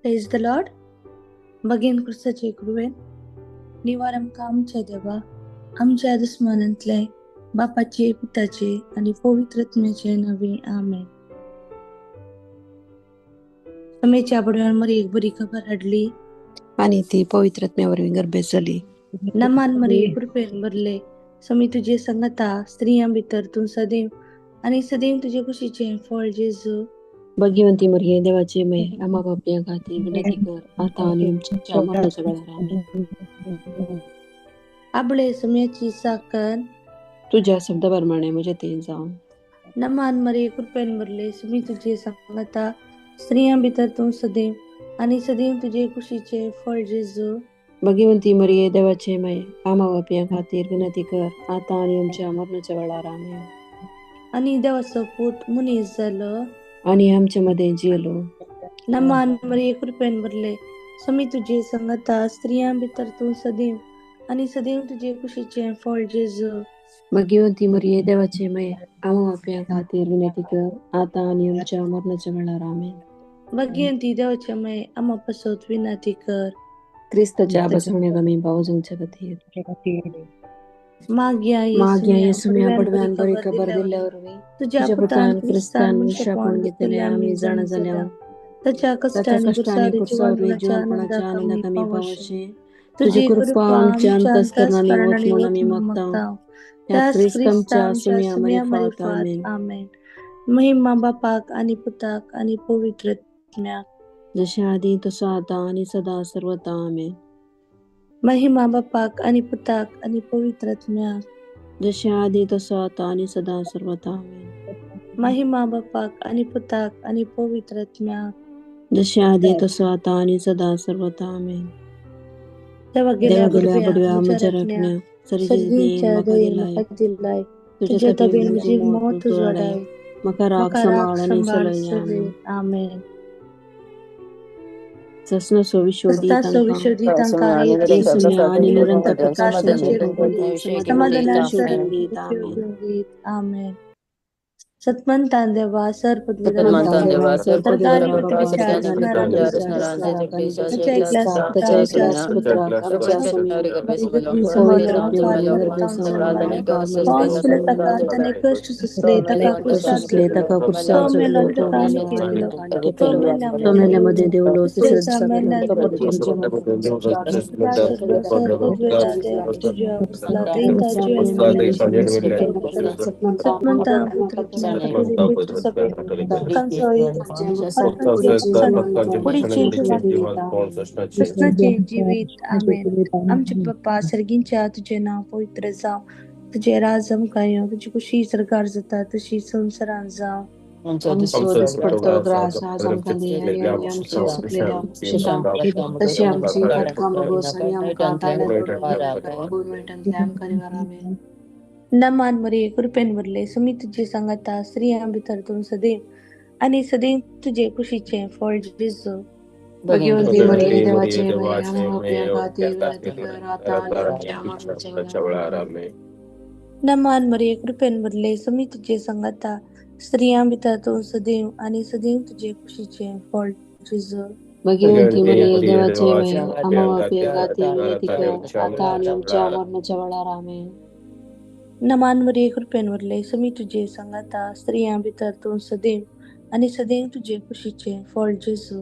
Praise the Lord. बगेन कृष्णाचे कृपेन निवार आमकां आमच्या देवा आमच्या आदस्मानांतले बापाचे पिताचे आणि पवित्र आत्म्याचे नावे आमेन. समेच्या बडव्यान मरी एक बरी खबर हाडली आणि ती पवित्र आत्म्यावरवीं गर्भेत जाली. नमान मरी कृपेन भरले समी तुझे संगता स्त्रियां भितर तू सदैव आणि सदैव तुझे कुशीचे फळ जेजू. भाग्यवंती मरिये देवाचे मये आम्हा पापियां खातीर विनंती कर आता आणि आमच्या मरणाच्या वेळार आमेन. आबळे सम्याची साकन तुझ्या शब्दाप्रमाणे म्हजे ते जावं. नमान मरी कृपेन भरले समी तुझे संगता स्त्रियां भितर तू सदैव आणि सदैव तुझे कुशीचे फळ जेजू. भाग्यवंती मरिये देवाचे मये आम्हा पापियां खातीर विनंती कर आता आणि आमच्या मरणाच्या वेळार आमेन. आणि देवाचं पूत मुनीस झालं आणि आमच्या मध्ये जियलो. नमान मरिये कृपेन भरले समी तुझे संगता स्त्रियां भितर तू सदैव आणि सदैव तुझे कुशीचे फळ जेजू. भाग्यवंती मरिये देवाचे मये आम्हा पापियां खातीर विनंती कर आता आणि आमच्या मरणाच्या वेळार आमेन. भाग्यवंती देवाच्या मये आम्हा पासत विनंती कर. क्रिस्ताच्या बसवण्याक आमी बावजूंच्या खातीर माग्या येसुम्या बडव्यान बरी खबर दिल्यावर तुझ्या पुतान क्रिस्तान शापून घेतले आम्ही जाण जाल्या त्याच्या कष्टाने जीवनपणाच्या आनंदाक आमी पावशे. तुझी कृपा आमच्या आमच्या अंतस्करणाने अंतःस्करणाने वच म्हणून आमी वच म्हणून मागता. मागताव. त्या त्यास क्रिस्तांच्या ख्रिस्तांच्या सुम्या मरिफात आमेन. आमेन. महिमा बापाक आणि पुताक आणि पवित्र आत्म्याक जसे आधी तसं आता आणि सदा सर्वता आमेन. महिमा बापाक आणि पुताक आणि पवित्र आत्म्याक जसे आधी तसं आता आणि सदा सर्वता आमेन. महिमा बापाक आणि पुताक आणि पवित्र आत्म्याक जसे आधी तसं आता आणि सदा सर्वता आमेन. देवा गेल्या गेल्या बडव्या मुझ्या रखण्या सर्गींच्या दये म्हाका दिलाय तुझ्या तबेन म्हजी मोत जोडाय म्हाका राग सांबाळ आणि सलय आमेन. आमेन. ससनसो विश्वदी तांकां येसुम्या आणि निरंतर प्रकाशाचे समाधानाचे आमेन. सत्मंतान देवा सर पदवीधर सरकारी मध्ये देवलो कृष्णाचे जीवित आमेन. आमचे पप्पा सर्गींच्या तुझे नाव पवित्र जाव तुझे राज आमकां तुझी कुशी सरकार जाता तशी संवसारांत जाव. पडतो ग्रास आज आमकां दी आणि आमची सुकलेल्या शेतां तशी आमची पदकां बगोस आणि आमकां आमेन. नमान मरिये कृपेन भरले समी तुझे सांगता स्त्रियां भितर तू सदैव आणि सदैव तुझे कुशीचे फळ जेजू. भाग्यवंती मरिये देवाचे मये आम्हा पापियां खातीर विनंती कर आता आणि आमच्या मरणाच्या वेळार आमेन. नमान मरिये कृपेन भरले समी तुझे संगता स्त्रियां भितर तू सदैव आणि सदैव तुझे कुशीचे फळ जेजू. भाग्यवंती मरिये देवाचे मये आम्हा पापियां खातीर विनंती कर आता आणि आमच्या मरणाच्या वेळार आमेन. नमान मरिये कृपेन भरले समी तुझे संगता स्त्रियां भितर तू सदैव आणि सदैव तुझे कुशीचे फळ जेजू.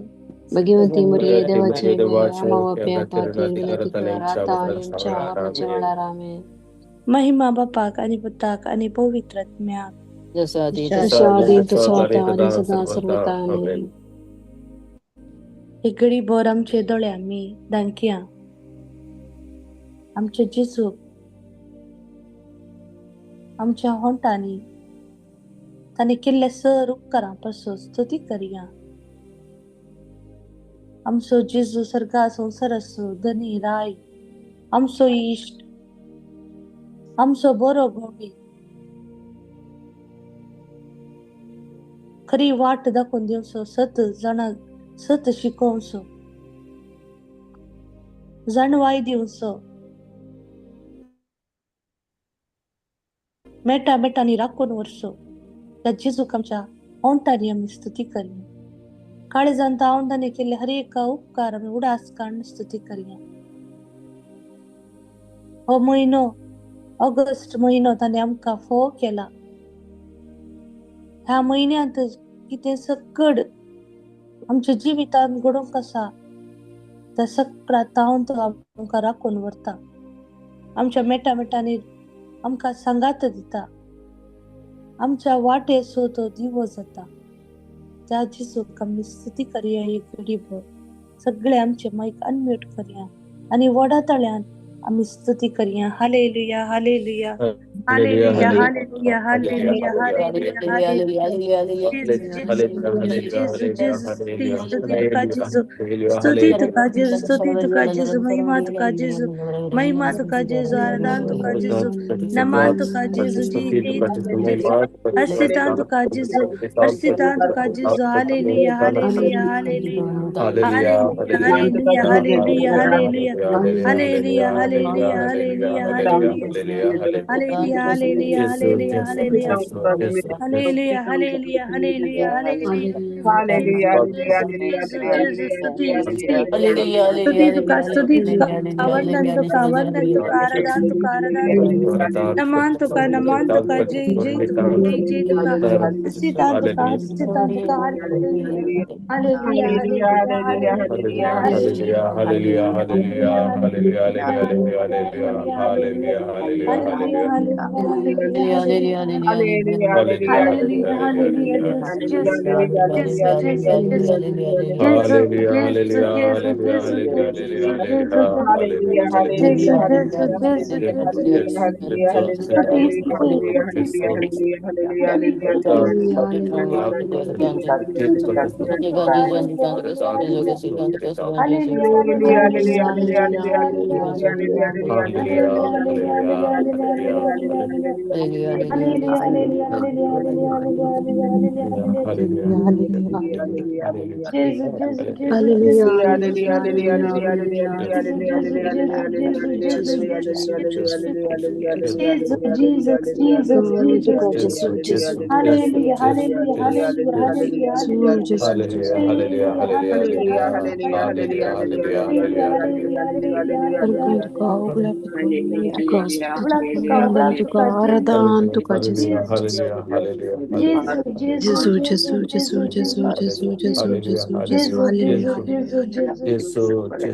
भाग्यवंती मरिये देवाचे मये आम्हा पापियां खातीर विनंती कर आता आणि आमच्या मरणाच्या वेळार आमेन. महिमा बापाक आणि पुताक आणि पवित्र आत्म्याक जसं आधी तसं आता आणि सदा सर्वता आमेन. एक घडी भर आमचे दोळे आमी दांकिया आमचे जेजू आमच्या होंटांनी ताणे केल्ले सर उपकारां पासून स्तुती करया. आमचो जेजू सर्गा संवसार आसूं धनी राय आमचो इश्ट आमचो बरो भोगी खरी वाट दाखोवन दिवचो सत शिकोवचो जाणवाय दिवचो मेटांनी राखून व्हरचो. त्या जेजूक आमच्या होंटांनी आमी स्तुती करया. काळजान तावंदाने केले हर एक उपकार आमी उडास काढून स्तुती करूया. हो म्हयनो ऑगस्ट म्हयनो ताणे आमकां फोव केला. ह्या म्हयन्यांत कितें सकड आमच्या जिवितांत घडोवंक आसा त्या सगळ्या तावन तो आमकां राखून व्हरता. आमच्या मेटांनी आमकां सांगात दिता. आमच्या वाटेसो तो दिवो जाता. त्या जेजूक आमी स्तुती करूया. एक घडीभर सगळे आमचे माईक अनम्यूट करूया आनी वडातळ्यान आमी स्तुती करूया. हालेलुया हालेलुया हालेलुया हालेलुया हालेलुया हालेलुया हालेलुया. जेजू जेजू स्तुती तुका जेजू, स्तुती तुका जेजू, स्तुती तुका जेजू, महिमा तुका जेजू, महिमा तुका जेजू, आराधना तुका जेजू, नमन तुका जेजू, जी तुका जेजू, हर्षितान तुका जेजू, हर्षितान तुका जेजू. हालेलुया हालेलुया हालेलुया हालेलुया हालेलुया हालेलुया हालेलुया हालेलुया हालेलुया हालेलुया हालेलुया हालेलुया हालेलुया हालेलुया हालेलुया हालेलुया हालेलुया हालेलुया. जेजू स्तुती स्तुती स्तुती तुका स्तुती तुका वंदन तुका आराधना तुका नमन तुका जय जय तुका हस्तितान तुका हालेलुया हालेलुया हालेलुया हालेलुया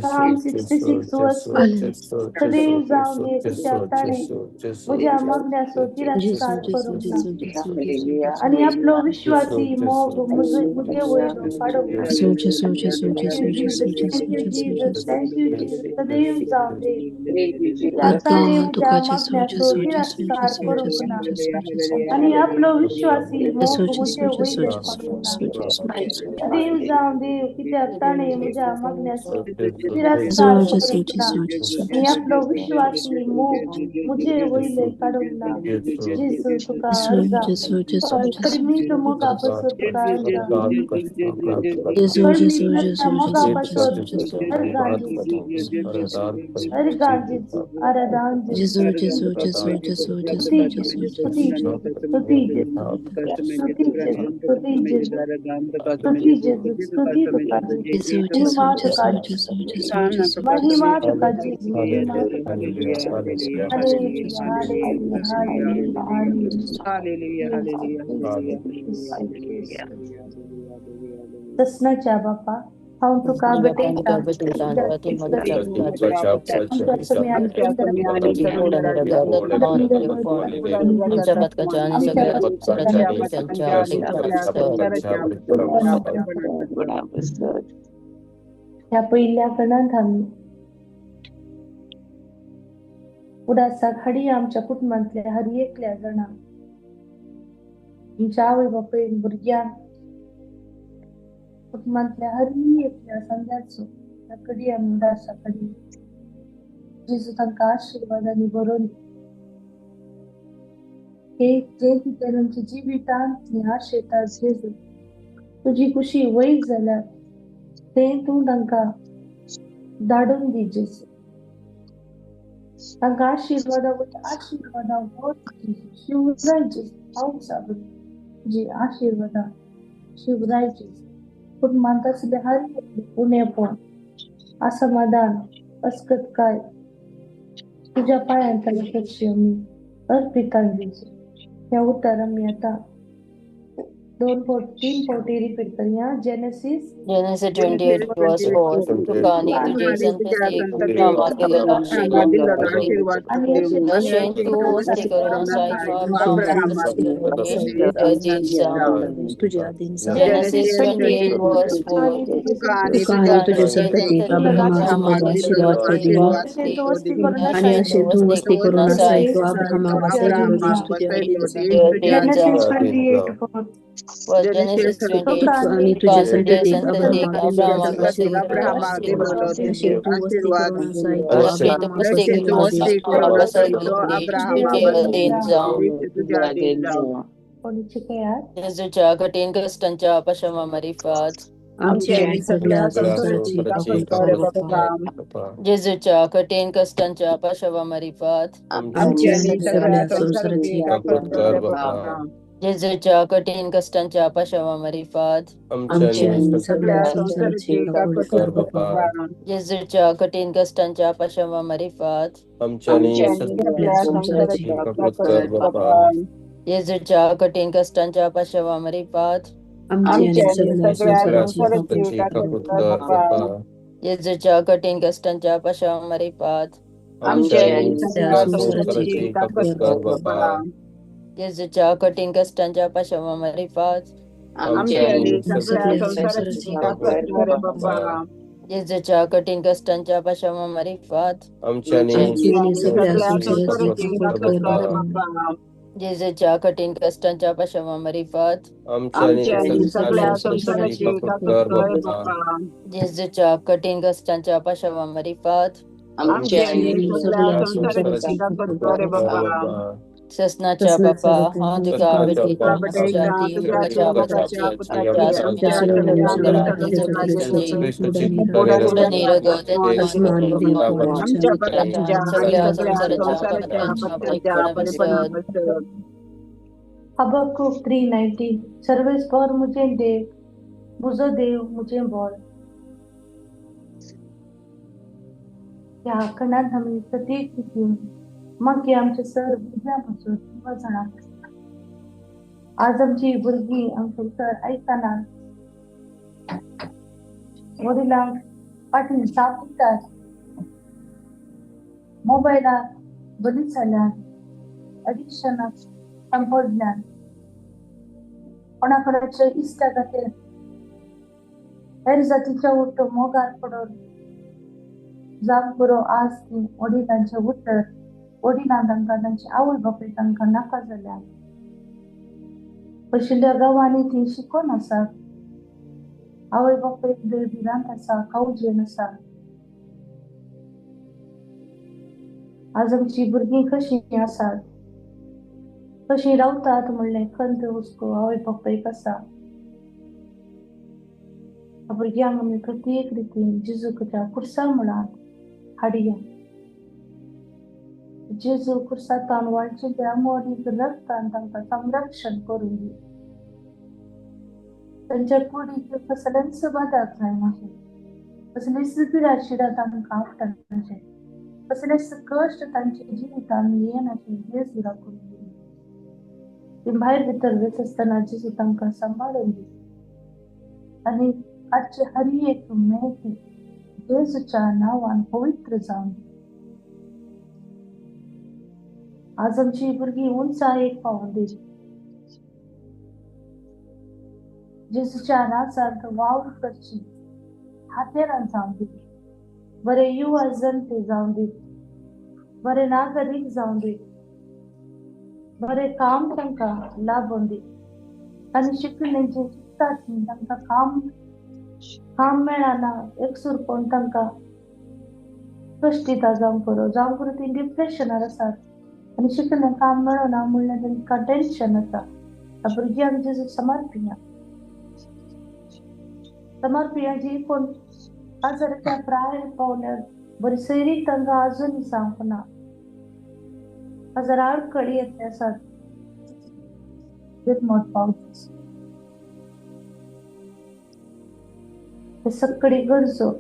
Psalm 66 verse 20. सदैव जाऊं दे तिच्या ताणे म्हज्या मागण्याचो तिरस्कार करूंक ना आणि आपलो विश्वासी मोग मुझे वयलो काडूंक ना. Thank you Jesus, thank you Jesus, thank you Jesus. सदैव जाऊं दे तिच्या ताणे म्हज्या मागण्याचो तिरस्कार करूंक ना आणि आपलो विश्वासी मोग मुझे वयलो काडूंक ना. सदैव जाऊं दे कित्याक ताणे म्हज्या मागण्याचो तिरस्कार करूंक ना आणि आपलो विश्वासी मोग मुझे वयले काडूंक ना. जेजू तुका अर्जा कडिमीत मोगा बसत तुका अर्जा कडिमीत मोगा बसत अर्जा अर्जा जेजू आराधना जेजू स्तुती जेजू स्तुती जेजू स्तुती जेजू स्तुती जेजू स्तुती जेजू स्तुती जेजू स्तुती तुका जेजू महिमा तुका महिमा तुका जेजू महिमा तुका हालेलुया हालेलुया हालेलुया हालेलुया. तसनाच्या बापा हांव तुका भेटयता आमच्या सगळ्या ह्या पहिल्या गणांत आम्ही उडासा हाडी आमच्या कुटुंबांतल्या हर एकल्या जणांक आमच्या आवय बापायन भुरग्यांक कुटुंबांतल्या हर एकल्या संध्याचो कडी आमी उडासा कडी जेजू तांकां आशिर्वादांनी भरून हे जे कितें तांच्या जिवितांत आशेता जेजू तुजी खुशी वैत जाल्यार तें तूं तांकां धाडून दी जेजू. तांकां आशिर्वादा शिवराय जेजू पावसा जी आशिर्वादा शिवराय जेजू पूण मानतासले हर उणेपण असमाधान असकत काय तुझ्या पायांचा लक्ष मी अर्पितान दिसू. हे उतार मी आता 3 पोटी रिपीट करूया. Genesis Genesis 28 verse 4. तुका आणि तुझे संतती अब्राहमा दिलेला आशीर्वाद करतली. आणि असे अशें तू वस्ती करून सायतो अब्राहमाक तुझे जावं. तुझ्या दिन Genesis 28 verse 4. तुका आणि तुझ्या संततीक अब्राहमाक आशीर्वाद करतली. आणि असे तू वस्ती करून असायतो अब्राहमाक बसायलो देश तुझ्या दिन जेनेसिस 28 Genesis 28 आणि तुका तुझ्या आणि तुझे संततीक संततीक अब्राहमाक अब्राहमाक दिलेला बसयलो आशीर्वाद. असे तू वस्ती करून असायतो अशें तू अब्राहमाक वस्ती बसायलो करून देश सायतो बसयलो देश तुझे दिन जावं. कोणीचे काय जेजूच्या कठीण कष्टांच्या पश्चातापात आमची आणि सगळ्या संसाराची काकून बाप्पा. जेजूच्या कठीण कष्टांच्या पश्चातापात आमची आणि सगळ्या संसाराची काकून बाप्पा. जेजूच्या कठीण कष्टांच्या पश्चातापात आमची आणि सगळ्या संसाराची काकून बाप्पा. जेजूच्या कठीण कष्टांच्या पश्चातापात आमची आणि सगळ्या संसाराची काकून बाप्पा. जेजूच्या कठीण कष्टांच्या पश्चातापात आमची आणि सगळ्या संसाराची काकून बाप्पा. जेजूच्या कठीण कष्टांच्या पश्चातापात आमची आणि सगळ्या संसाराची काकून बाप्पा. जेजूच्या कठीण कष्टांच्या पश्चातापात आमची आणि सगळ्या संसाराची काकून बाप्पा. जेजूच्या कठीण कष्टांच्या पश्चातापात आमची आणि सगळ्या संसाराची काकून बाप्पा. जेजूच्या कठीण कष्टांच्या पश्चातापात आमची आणि सगळ्या संसाराची काकून बाप्पा. जेजूच्या कठीण कष्टांच्या पश्चातापात आमची आणि सगळ्या संसाराची काकून बाप्पा. ससनाच्या बापा हांव तुका बेटयता शांती युगाच्या पुत्राच्या पुत्राच्या संताच्या पुढे निरगत सगळ्या संसाराच्या परिपूर्ण हबक्कुक 3:19 सर्वेस्वर मुझे देव मुझो देव मुझे बोल. या खंडात आम्ही प्रत्येक तिथून मग की आमचे सर बुद्ध्यापासून वजनात आज आमची भुरगी आमचे उतर ऐकताना वडिलांक पाठीन सापडतात मोबायलात बरीच जाल्यात एडिक्शनाक संपडल्यात कोणाकडेचे इश्टा खातीर हेर जातीच्या उठो मोगार पडून जाग बरो आज ती वडिलांचे उतर वडिलां तांकां तांची आवय बापूय तांकां नाका जाल्यात पयशिल्ल्या गांवांनी ती शिकून आसात आवय बापूय भिरांत आसा कावजेन आसा. आज आमची भुरगीं कशीं आसात कशीं रावतात म्हणलें खंत हुस्को आवय बापूयक आसा. भुरग्यांक आमी प्रत्येक रितीन जेजूच्या कुर्सा मुळांत हाडया. जेजू कुर्सातान वाळचिल्ल्या मोडीक रक्तान तांकां संरक्षण करून दी. तांच्या कुडीक कसलेंच बादाक जायनाशें कसलीच पिडाशिडा तांकां आवडनाशें कसलेच कश्ट तांच्या जिवितान येनाशें जेजू राखून दी. ती भायर भितर वयत आसतना जेजू तांकां सांबाळून दी आनी आजचे हर एक मेळटी जेजूच्या नांवान पवित्र जावन दी. आज आमची भुरगीं उंचायेक पावून दी. जेजूच्या राजांत वावर करची हातेरां जावन दी. बरे युवा जनते जावन दी. बरे नागरीक जावन दी. बरे काम तांकां लाभून दी आनी शिकलेंचे चिंतात तांकां काम मेळना एकसुरपण तांकां कश्टिता जावं करो ती डिप्रेशनार आसात आनी शिकलें काम मेळना म्हणलें तांकां टेन्शन आसा. ह्या भुरग्यांक जेजू समर्पिया जी कोण आजार त्या प्राय पावल्यार बरी सैरीक तांकां आजुनी जावंक ना. आजार आडकळी येतले आसात मोठ पावस ते सक्कडी गरजो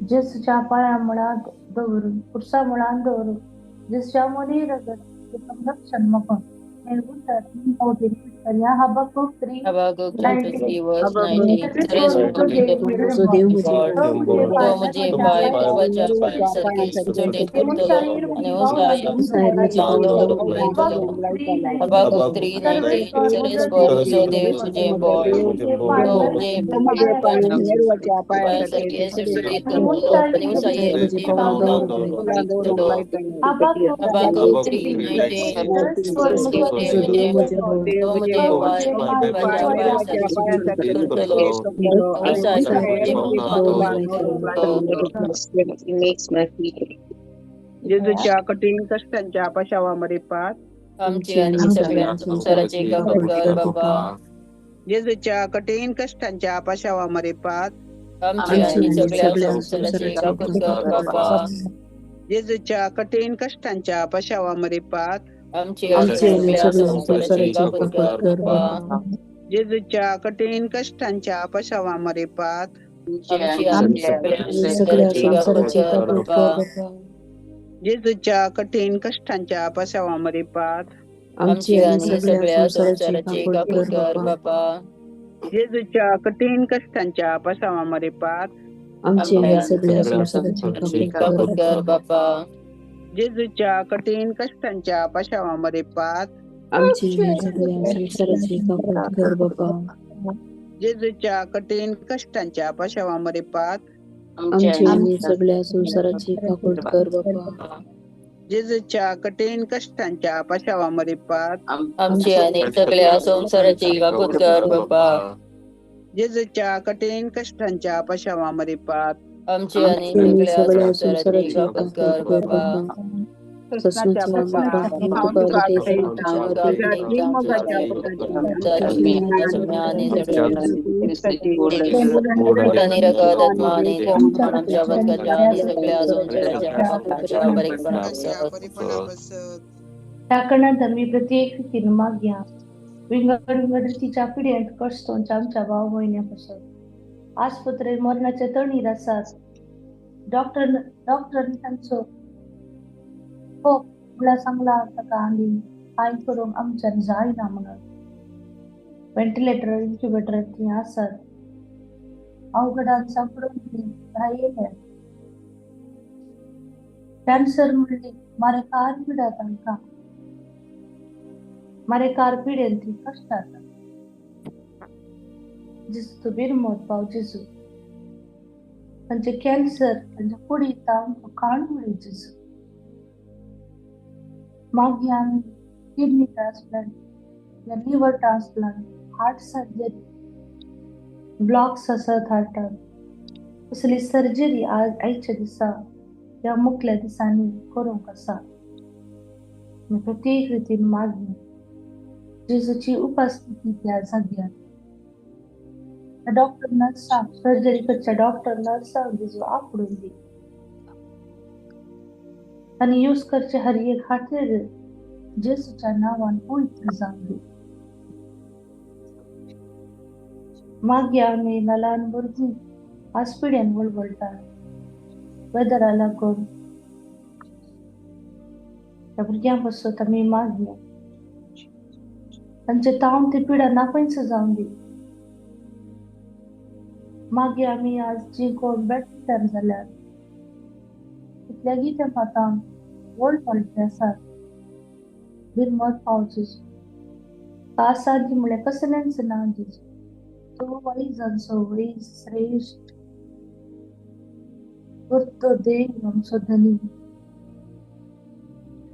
जेसूच्या पाळ्यामुळा दवरून पुरसामुळा दवरून जेसूच्या मोदी रगड ते संरक्षण मकन हे उत्तर या Habakkuk 3 Habakkuk chapter 3 19 verse 19. सर्व सर्व स्वरूप स्वरूप देव तुझे जो देव मुझे Lord. तो मुझे तो पाय मुझे सर्वच्या पाय पाय परवाच्या पायांसारखे सुटसुटीत ते करतो शाहीर आणि पावलांची साहेबाची पावलांवर पावलांवर उभे Habakkuk केलो. 3:19 Habakkuk 3:19. सर्वेश्वर सर्वेश्वर मुझे तुझो देव तुझे बोल. तो मुझे पाय तो मुझे सर्वच्या पायांसारखे सुटसुटीत आणि करतो आणि उंचाई साहेबाची पावलांवर उभे करतो. Habakkuk 3:19. सर्वेश्वर मुझे जो देव मुझे तो बोल मुझे पाय परवाच्या पायांसारखे सुटसुटीत करतो आणि साहेब मुझे पावलांवर उभे करतो. He makes my feet. जेजूच्या कठीण कष्टांच्या पाशावामध्ये पाच आमची आणि सगळ्या संसाराची काकूट कर बाबा. जेजूच्या कठीण कष्टांच्या पाशावामध्ये पाच आमची आणि सगळ्या संसाराची काकूट कर बाबा. जेजूच्या कठीण कष्टांच्या पाशावामध्ये पाच आमची आणि सगळ्या संसाराची काकूट कर बाबा. जेजूच्या कठीण कष्टांच्या पाशावामध्ये पाच आमची आणि सगळ्या संसाराची काकूट कर बाबा. जेजूच्या कठीण कष्टांच्या पाशावामध्ये पाच आमची आणि सगळ्या संसाराची काकूट कर बाबा. जेजूच्या कठीण कष्टांच्या पाशावामध्ये पाच आमची आणि सगळ्या संसाराची काकूट कर बाबा. जेजूच्या कठीण कष्टांच्या पाशावामध्ये पाच आमची सगळ्या संसाराची काकूट कर बाबा. जेजूच्या कठीण कष्टांच्या पाशावामध्ये पाच आमची आणि सगळ्या संसाराची काकूट कर बाबा. जेजूच्या कठीण कष्टांच्या पाशावामध्ये पाच आमची आणि सगळ्या संसाराची काकूट कर बाबा. जेजूच्या कठीण कष्टांच्या पाशावामध्ये पाच आमची आणि सगळ्या संसाराची काकूट कर बाबा. कृष्णाच्या टाकणं धर्मी प्रत्येक व्यक्तीनं माग घ्या विंगडतीच्या पिढ्यात कष्टोंच्या आमच्या भाव महिन्यापासून आस्पत्रे मरणाच्या तळणी रसात डॉक्टर त्यांचं हो मला चांगला का आली काय करून आमच्या जाईना म्हणून व्हेंटिलेटर इन्क्युबेटर असत अवघडांचा पडून राहिले कॅन्सर म्हणले मारे कार पिढ्यात का मारे कार पिढ्यात कष्टात जिसू बिरमोत पाव जिसू त्यांचे कॅन्सर त्यांच्या पुढे तांब काढून जिसू मागे आम्ही किडनी ट्रान्सप्लांट या liver transplant heart surgery blocks असत हार्टात कसली सर्जरी आज आईच्या दिसा या मुकल्या दिसांनी करून कसा प्रत्येक रीतीने मागे जेजूची उपस्थिती त्या जाग्यात डॉक्टर नर्सा सर्जरीकडच्या डॉक्टर नर्सा जेजू आकडून दे आणि यूज करचे हर एक खातीर जेसूच्या नावान पवित्र जाऊ मागे आम्ही लहान भुरगी आज पिढ्यान वळवळतात वेदराला करून त्या भुरग्यांपासून आम्ही मागे त्यांचे ताण ते पिढ्या नापायच जाऊन दे मागे आम्ही आज जे कोण बॅटरी झाल्या तिथल्या गीत्या पातान वर्ल्ड पॉलिटी असतात बिनमत पावचेस कासाजी मुळे कसल्यांचं नाव दिस तो वैजांचो वै श्रेष्ठ तो देव आमचो धनी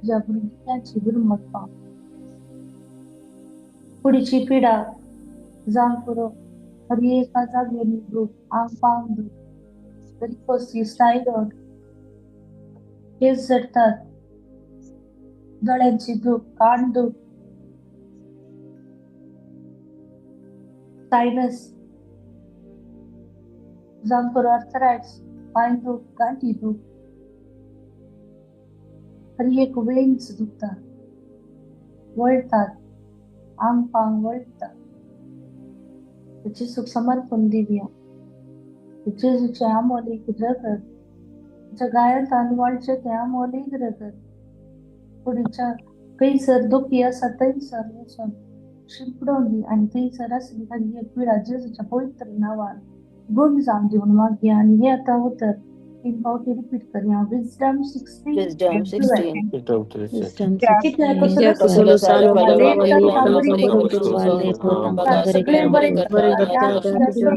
ज्या भुरग्यांची बिनमत पाव पुढची पिढा जाण करो हर एका जागेने दूध आंग पांग दूध तरी कोसी सायडर केस जडतात गळ्यांची दूध कान दूध सायनस जांकर आर्थराइट्स पाय दूध गाठी दूध हर एक वेन्स दुखतात वळतात आंग पांग वळतात त्याची सुख समर्पण देऊया जेजूचे आमोलीक रगत ज्या गायांत आनी वाळचे आमोलीक रगत कुडीच्या खंयसर दुखी आसा थंयसर वचून शिंपडोवन दी आनी थंयसर आसली ताची पिडा जेजूच्या पवित्र नांवान गुण जावन दिवन मागया आनी हे आतां उतर 3 फावटी रिपीट करया विजडम 16 Wisdom 16. कित्याक solo salo लेखन palavali कांबरी kampa करून kutu vale potam सगळे kambare बरे bari gata da tuja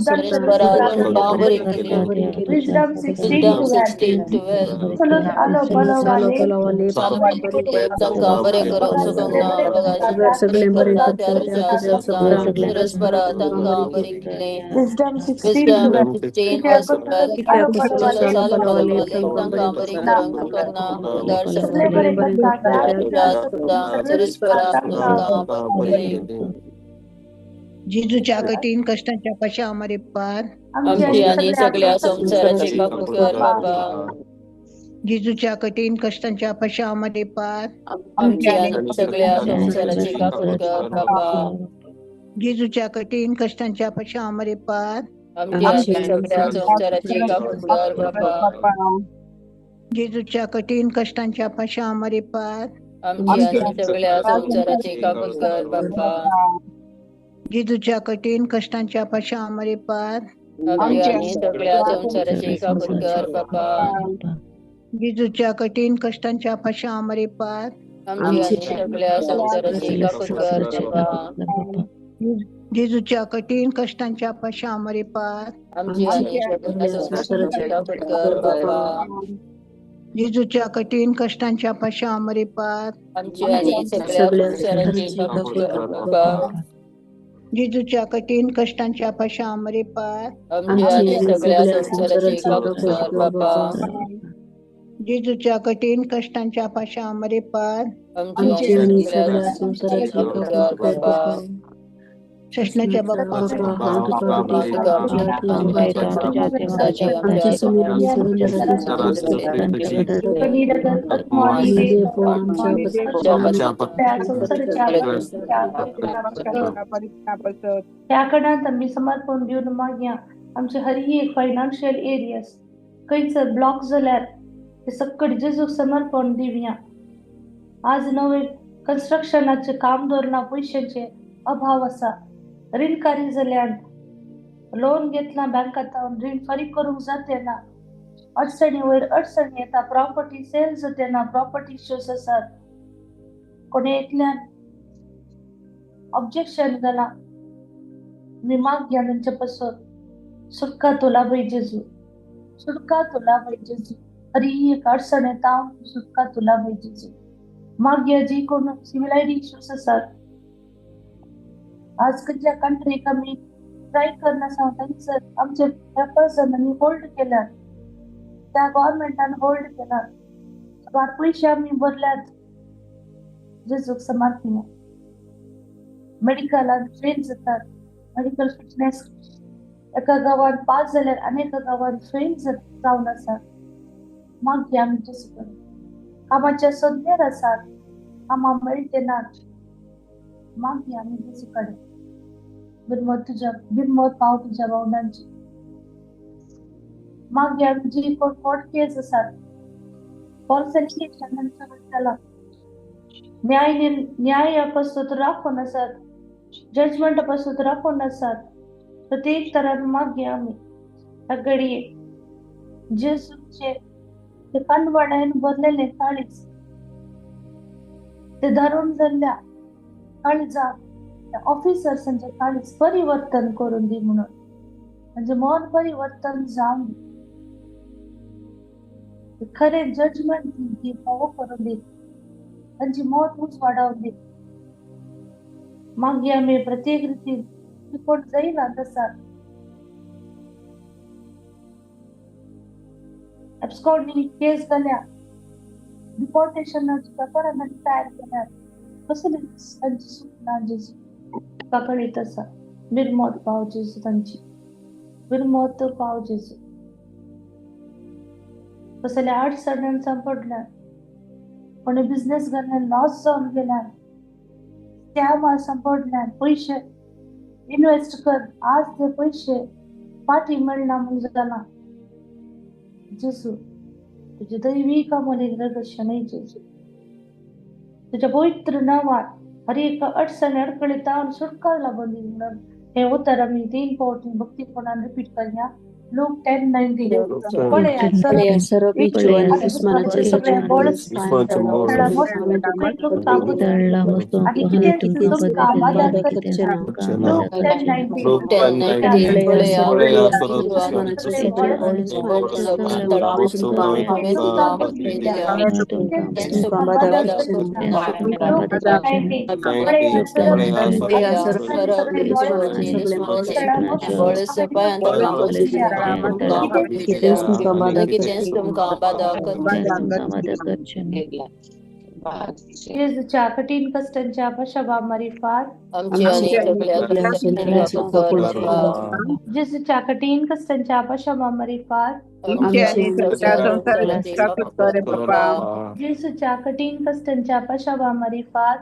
wisdom 16 to Wisdom 16 12 12. चलो आलो salo पलवाले palavali एकदम कांबरे करो सुगंगा बघा सगळे बरे करता करता प्यारो त्या तुझ्या शासकता सुरस परा तंका बरी किले विजडम 16 to Wisdom 12 16 कित्याक verse 12. कित्या आलो कुसुम पलवाले सालो Salo palavali palavali tangka bari ना karang sukagna udar सगळे sakti बरे बरे करता करता त्या त्या तुझ्या तुझ्या शक्ती शासकता सगळे सुरस परा तंका बरी जेजूच्या कठीण कष्टाच्या पश्चामध्ये पार आमची आणि सगळ्या संसाराची काकूट कर बाबा जेजूच्या कठीण कष्टाच्या पश्चामध्ये पार आमची आणि सगळ्या संसाराची काकूट कर बाबा जेजूच्या कठीण कष्टाच्या पश्चामध्ये पार आमची आणि सगळ्या संसाराची काकूट कर बाबा जेजूच्या कठीण कष्टाच्या पश्चामध्ये पार आमची आणि सगळ्या संसाराची काकूट कर बाबा जेजूच्या कठीण कष्टाच्या पश्चामध्ये पार आमची आणि सगळ्या संसाराची काकूट कर बाबा जेजूच्या कठीण कष्टाच्या पश्चामध्ये पार आमची आणि सगळ्या संसाराची काकूट कर बाबा जेजूच्या कठीण कष्टाच्या पश्चामध्ये पार आमची आणि सगळ्या संसाराची काकूट कर बाबा जेजूच्या कठीण कष्टाच्या पश्चामध्ये पार आमची आणि सगळ्या संसाराची काकूट कर बाबा जेजूच्या कठीण कष्टाच्या पश्चामध्ये पार आमची आणि सगळ्या संसाराची काकूट कर बाबा जेजूच्या कठीण कष्टाच्या पश्चामध्ये पार आमची आणि सगळ्या संसाराची काकूट कर बाबा कृष्णाच्या बाप्पा त्याकडे आम्ही समर्पण दिवन मागया आमचे हरी एक फायनान्शियल एरियास खंयसर ब्लॉक जाल्यार ते सकट जेजूक समर्पण दिवया आज नवे कन्स्ट्रक्शनाचे काम दवरना पैशांचे अभाव आसा ऋणकारी जाल्यार लोन घेतला बँकांत रीण फारीक करूंक जातेना अडचणी वयर अडचणी येता प्रॉपर्टी सेल जातेना प्रॉपर्टी इश्यूज आसात कोणी एकल्यान ऑब्जेक्शन घाला मी मागया तांचे पासून सुटका तुला पळय जेजू सुटका तुला पळय जेजू हरी एक अडचण येता सुटका तुला पळय जेजू मागया जी कोण सिव्हिल आयडी इश्यूज आसात आज खंयच्या कंट्रीक आमी स्ट्रायक करना थंयसर आमचे पेपर्सांनी होल्ड केल्यात त्या गव्हर्नमेंटान होल्ड केल्यात बार पयशे आमी भरल्यात जेजूक समर्पया मेडिकलान फेल जातात मेडिकल फिटनेस एका गावात पास जाल्यार आनी एका गावात फेल जावन आसात मागया आमी जेजू कडेन कामाच्या संदेर आसात कामां मेळटेनात मागया आमी जेजू कडेन बिनमोत पाव तुझ्या भावनांची मागया आमी जी कोण कोर्ट केस आसात फॉल्स एलिगेशनांच्या बद्दल न्याय पासून राखून आसात जजमेंट पासून राखून आसात प्रत्येक तरान मागया आमी ह्या घडये जेजूचे ते काणवड्यान भरलेले काळीज ते धरून जाल्ल्या काळजाक ऑफिसर्सांचे काळीज परिवर्तन करून दी म्हणून म्हणजे मन परिवर्तन जावन खरे जजमेंट दी फावो करून दी तांची मत उंच वाडोवन दी मागया आमी प्रत्येक रितीन कोण जैलांत आसात एब्सकॉन्डिंग केस जाल्या डिपोर्टेशनाची पेपरां तयार केल्यात कसली तांची सुटना जेजू कळीत आसा बिनमोत पाव जेजू तांची बिनमोत पाव जेजू कसल्या अडचणीन सांपडल्यात कोणी बिझनेस घालून लॉस जावन गेल्यात त्या सांपडल्यात पैसे इन्वेस्ट कर आज ते पैसे पाठी म्हणला मुलगाना जेसू तुझे दैवी कामाने दर्शन आहे जेसू तुझ्या पवित्र नावात हर एक अडचण अडकळीता सुटकाला बंदी म्हणून हे उत्तर आम्ही 3 पोटी भक्तीपणाने रिपीट करूया लूक 10:19 पण या सर्व बिच्छू आणि दुश्मनाचे सगळे बळच जेजूच्या कठीण कष्टांच्या पश्चातापामार्फत जेजूच्या कठीण कष्टांच्या पश्चातापामार्फत जेजूच्या कठीण कष्टांच्या पश्चातापामार्फत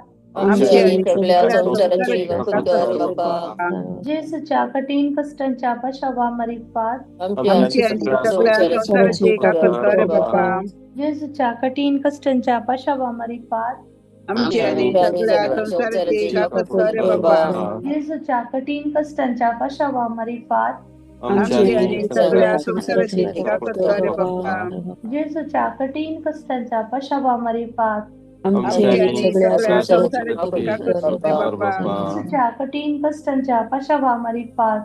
जेजूच्या कठीण कष्टांच्या पश्चातापामार्फत जेजूच्या कठीण कष्टांच्या पश्चातापामार्फत जेजूच्या कठीण कष्टांच्या पश्चातापामार्फत जेजूच्या कठीण कष्टांच्या पश्चातापामार्फत जेजूच्या कठीण कष्टांच्या पश्चातापामार्फत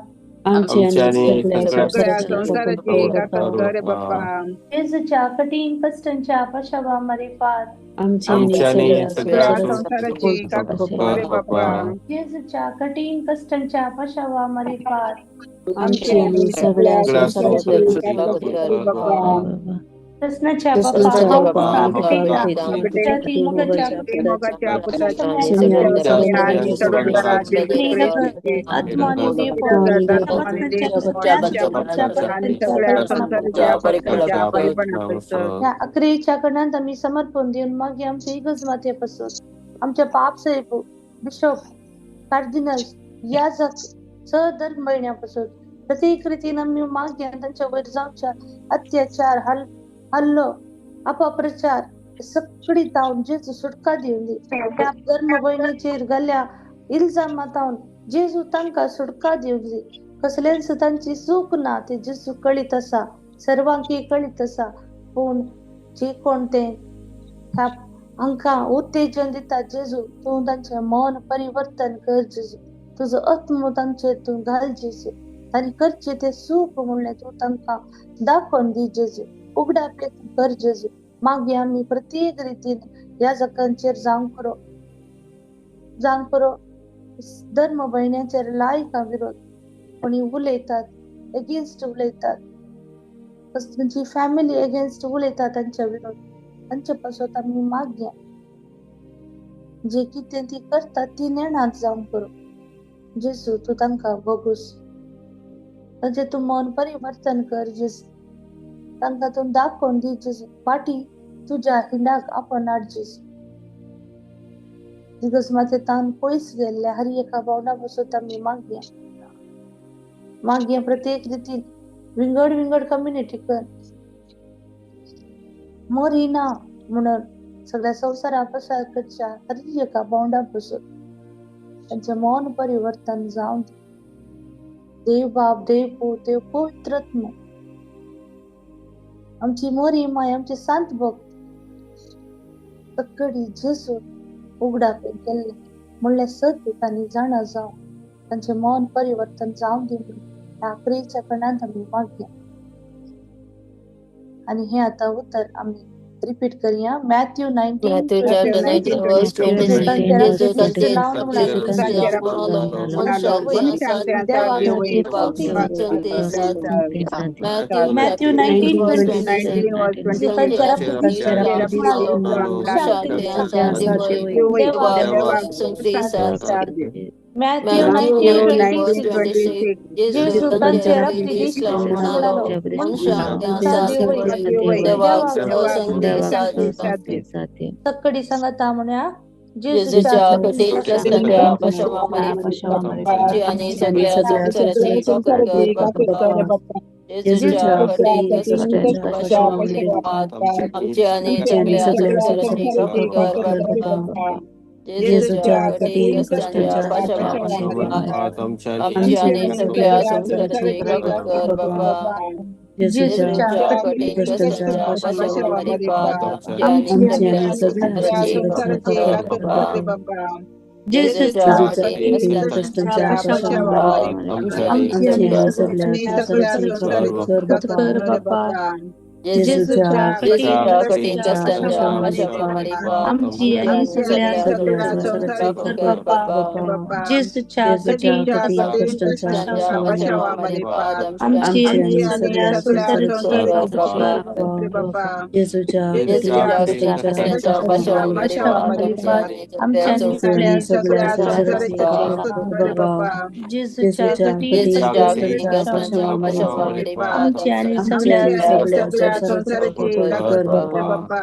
जेजूच्या कठीण कष्टांच्या पश्चातापामार्फत जेजूच्या कठीण कष्टांच्या पश्चातापामार्फत कृष्णाच्या अकरेच्या कडनं आम्ही समर्पण देऊन मग आमच्या इगज मातेपासून आमच्या पाप साहेब बिशप कार्डिनल्स या सहधर्म महिन्यापासून प्रत्येक रीतीनं मी मागे त्यांच्यावर जाऊच्या अत्याचार हल्लो अपप्रचार सगळी तावून जेजू सुटका देऊन दे त्या धर्म बहिणीचेर गल्या इल्जामातावून जेजू तांका सुटका देऊन दे कसल्यांस तांची चूक ना ते जेजू कळीत असा सर्वांकी कळीत असा पूण जे कोणते ह्या हांका उत्तेजन दिता जेजू तू तांचे मन परिवर्तन कर जेजू तुझं आत्म तांचे तू घाल जेजू आणि करचे ते सुख म्हणले तू तांका दाखवून दी जेजू उघडा कर जेजू मागे आम्ही प्रत्येक रीतीने या जकांचेर जाऊन करो धर्म बहिण्याचेर लायका विरोध कोणी उलयतात अगेन्स्ट उलयतात तुमची फॅमिली अगेन्स्ट उलयतात त्यांच्या विरोध त्यांच्या पासून आम्ही मागया जे कितें ती करतात ती नेणात जाऊन करो जेजू तू तांका बघूस म्हणजे तू मन परिवर्तन कर जेजू तांका तू दाखवून दी जेजू पाठी तुझ्या हिंडाक आपण आड जेजू दिवस माझे ताण पयस गेल्ले हर एका भावना बसत आम्ही मागया प्रत्येक रीतीन विंगड कम्युनिटी कर मोरीना म्हणून सगळ्या संसारा पसारच्या हर एका भावना बसत त्यांचे मन परिवर्तन जाऊन देव बाप देव पूत देव पवित्रत्म आमची मोरी माय आमची शांत भक्त सगळी जेजू उघडा केले म्हणले सत्य जाणं जाऊ त्यांचे मन परिवर्तन जाऊन दिले आखरीच्या कणात आम्ही मागल्या आणि हे आता उत्तर आम्ही रिपीट करूया Matthew 19:26 Matthew 19:26 Gesù tanchera predica तक्कडी सांगता म्हणा जेजूच्या कठीण कठीण कष्टांच्या कष्टांच्या पाशवामध्ये पाशावामध्ये आमची आणि आमची आणि सगळ्या सगळ्या संसाराची संसाराची काकूट काकूट कर कर बाप्पा. बाप्पा. जेजूच्या जेजूच्या कठीण कठीण कष्टांच्या कष्टांच्या पाशवामध्ये पाशावामध्ये आमची आणि आमची आणि सगळ्या सगळ्या संसाराची संसाराची काकूट काकूट कर कर बाप्पा. बाप्पा. जेजूच्या जेजूच्या कठीण कठीण कष्टांच्या कष्टांच्या पाशवामध्ये पाशावामध्ये आमची आमची आणि आणि सगळ्या सगळ्या संसाराची संसाराची काकूट काकूट कर कर बाप्पा. बाप्पा. जेजूच्या जेजूच्या कठीण कठीण कष्टांच्या कष्टांच्या पाशवामध्ये पाशावामध्ये आमची आमची आणि आणि सगळ्या सगळ्या संसाराची संसाराची काकूट काकूट कर कर बाप्पा. बाप्पा. जेजूच्या जेजूच्या कठीण कठीण कष्टांच्या कष्टांच्या पाशवामध्ये पाशावामध्ये आमची आणि आमची आणि सगळ्या सगळ्या संसाराची संसाराची काकूट काकूट कर कर बाप्पा. बाप्पा. जेजूच्या जेजूच्या कठीण कठीण कष्टांच्या कष्टांच्या पाशवामध्ये पाशावामध्ये आमची आणि आमची सगळ्या आणि संसाराची सगळ्या काकूट संसाराची कर काकूट बाप्पा. कर बाप्पा. जेजूच्या जेजूच्या कठीण कठीण कष्टांच्या कष्टांच्या पाशवामध्ये पाशावामध्ये आमची आमची आणि आणि सगळ्या सगळ्या संसाराची संसाराची काकूट काकूट कर कर बाप्पा. बाप्पा. जेजूच्या कठीण जेजूच्या जेजूच्या कठीण कष्टांच्या कठीण कष्टांच्या कष्टांच्या पाशावामध्ये पाशावामध्ये पाशवामध्ये आमची आणि आमची आमची आणि सगळ्या सगळ्या संसाराची संसाराची काकूट कर काकूट बाप्पा. कर बाप्पा.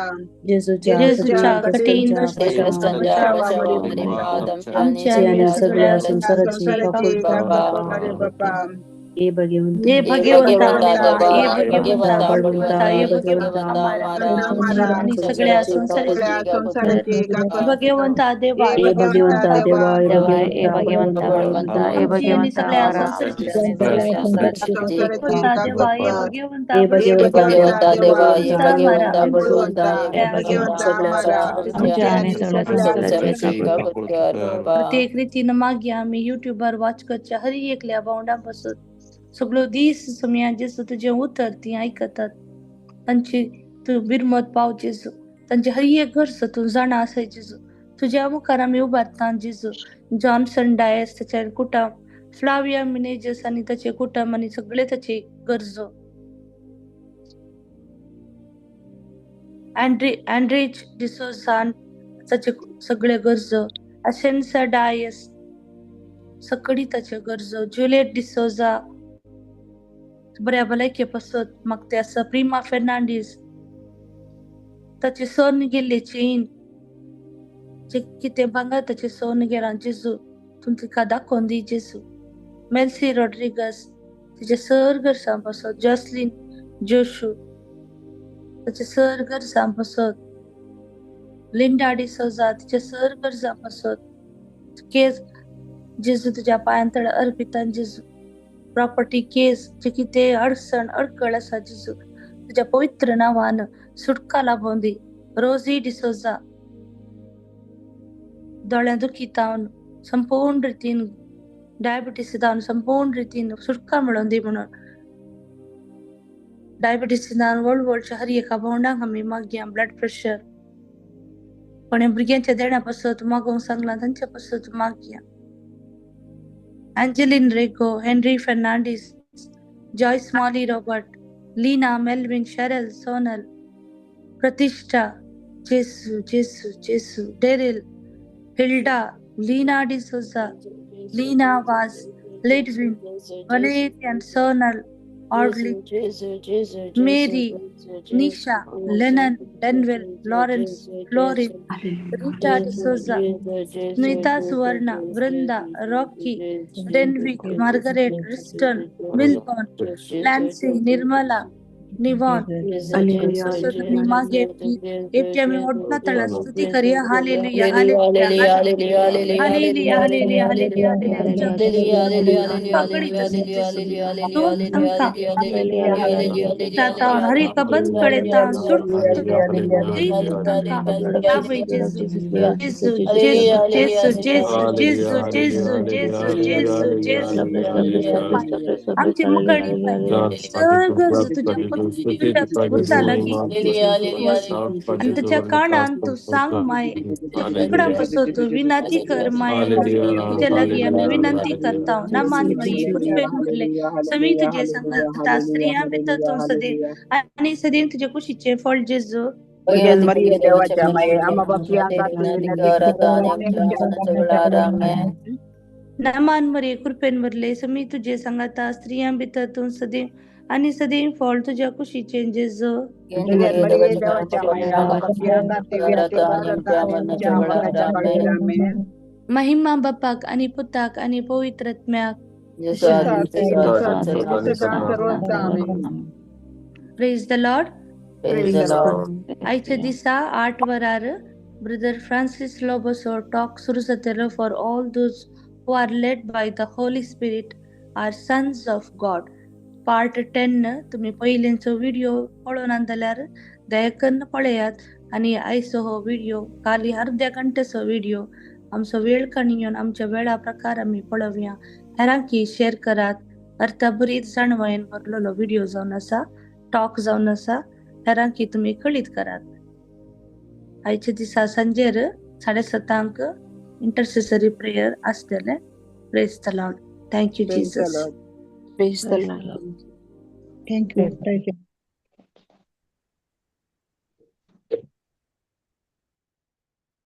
जेजूच्या जेजूच्या कठीण कठीण जेजूच्या कष्टांच्या कठीण कष्टांच्या कष्टांच्या पाशवामध्ये पाशावामध्ये आमची आणि आमची सगळ्या आणि सगळ्या संसाराची संसाराची काकूट काकूट कर कर बाप्पा. बाप्पा. जेजूच्या जेजूच्या कठीण कठीण कष्टांच्या कष्टांच्या पाशावामध्ये पाशवामध्ये आमची आमची आणि आणि सगळ्या सगळ्या संसाराची संसाराची काकूट काकूट कर कर बाप्पा. बाप्पा. ये भगवंता ये भगवंता देवा, ये भगवंता भगवंता बळवंता, बळवंता ये भगवंता भगवंता हमारा आमची आणि सगळ्या संसाराची काकूट संसाराची काकूट कर कर. भगवंता देवा, ये ये भगवंता भगवंता देवा ये देवा, ये भगवंता भगवंता बळवंता बळवंता, आमची आणि सगळ्या संसाराची काकूट कर. भगवंता देवा, ये भगवंता ये भगवंता बळवंता, देवा ये ये भगवंता भगवंता हमारा ये भगवंता ये भगवंता सगळ्या आमची संसाराची आणि सगळ्या संसाराची काकूट कर. कर प्रत्येक रीतीनं मागे आम्ही युट्यूबवर वाच करच्या हरी एकल्या भावंडापासून सगळं दिस समया जसं तुझे उतरती ऐकतात त्यांची तू बिरमत पाव जेजू त्यांचे हरी एक घर तू जाणं असाय जेजू तुझ्या मुखार आम्ही उभारता जेजू जॉन्सन डायस त्याच्या कुटुंब फ्लाविया मिनेजस आणि त्याचे कुटुंब आणि सगळे त्याचे गरज अँड्रिच डिसोसान त्याचे सगळे गरज असेन्सा डायस सगळी त्याचे गरज ज्युलिएट डिसोजा बऱ्या भलायकी पासत मग ते असं प्रिमा फेर्नांडीस त्याचे सन गेले चेन जे किती भांगा त्याचे सन गेला जेजू तुमची का दाखवून दी जेजू मेल्सी रॉड्रिगस तिचे सर सांपासत जॉसलिन जोशू त्याचे सर सांपासत लिंडा डिसोजा तिचे सर सांपासत केस जेजू तुझ्या पायांतळ अर्पितान जेजू प्रॉपर्टी केस जे किती अडचण अडकळ असा जेजू तुझ्या पवित्र नावानं सुटका लाभून दे रोजी डिसोजा दोळ्या दुखीतावन संपूर्ण रीतीन डायबिटीस जाऊन संपूर्ण रीतीन सुटका मिळवून दे म्हणून डायबिटीस वळवळच्या हरी एका भोवंडाक आम्ही मागया ब्लड प्रेशर पण भुरग्यांच्या देण्यापासून मागोवंक सांगला त्यांच्या पासून मागया Angeline Rego Henry Fernandes Joyce Molly Robert Leena Melvin Cheryl Sonal Pratishtha जेसू जेसू जेसू Daryl Hilda Leena D'Souza Leena Vaz Ledwin Valerian Sonal ऑर्डली Mary Nisha Lennon Denvel Lawrence Florine Rita D'Souza Smita Suvarna Vrinda Rocky Denvik Margaret Riston Milbourne Lancy Nirmala Nivon हालेलुया तुम्ही मागे एकटी आम्ही ओढणं तळा स्तुती करूया हालेलुया हालेलुया हालेलुया हालेलुया हालेलुया हालेलुया हालेलुया हालेलुया तुझ्या हालेलुया काकडीत असेल जेसू दोन अंका तातावन हरी का बंद कडे तावन सुडत जेसू तंका यावे जेसू जेसू जेसू जेसू जेसू जेसू जेसू जेसू जेसू जेसू तुझ्या पाय आमची मुकळणी पाय सगळं तुझ्या पवित्र प्रभूता लगी आणि त्याच्या कानान तू सांग माय त्या कुकडांपासून तू विनंती कर माय तुझ्या लगी आम्ही विनंती करता ना मान मरिये कृपेन भरले समी तुझे संगता स्त्रिया विततून सदे आणि सदैव तुझ्या कुशीचे फळ जेजू भगवान मरिया देवाच्या माये आम्हा बाकी ना मान मरिये कृपेन भरले समी तुझे संगता स्त्रिया विततून सदैव आणि सदैव फॉल तुझ्या कुशीचे जेजो मरिये देवाच्या माया पापियांना तेव्याचे भारत आणि आमच्या मरणाच्या वेळेला आमेन. महिमा बापाक आणि पुताक आणि पवित्रत्म्याक सर्वचा आमेन. Praise the Lord. आयच्या दिसा 8 वरार ब्रदर फ्रांसिस लोबोसो टॉक सुरू जातलो for all those who are led by the Holy Spirit are sons of God. Part 10 तुम्ही पहिल्यांचो व्हिडिओ पळोवना जाल्यार दया करून पळयात. आणि आयचो हो व्हिडिओ खाली अर्ध्या घंटेचो व्हिडिओ आमचो वेळ काणयोन आमच्या वेळा प्रकार आम्ही पळोवया. हेरांकी शेअर करात. अर्थाभरीत जाणवायेन भरलेलो व्हिडिओ जावन आसा, टॉक जावन आसा. हेरांकी तुम्ही कळीत करात. आयच्या दिसा सांजेर 7:30 इंटरसेसरी प्रेयर आसतले. Praise the Lord. Thank you Jesus. Praise the Lord. Thank you.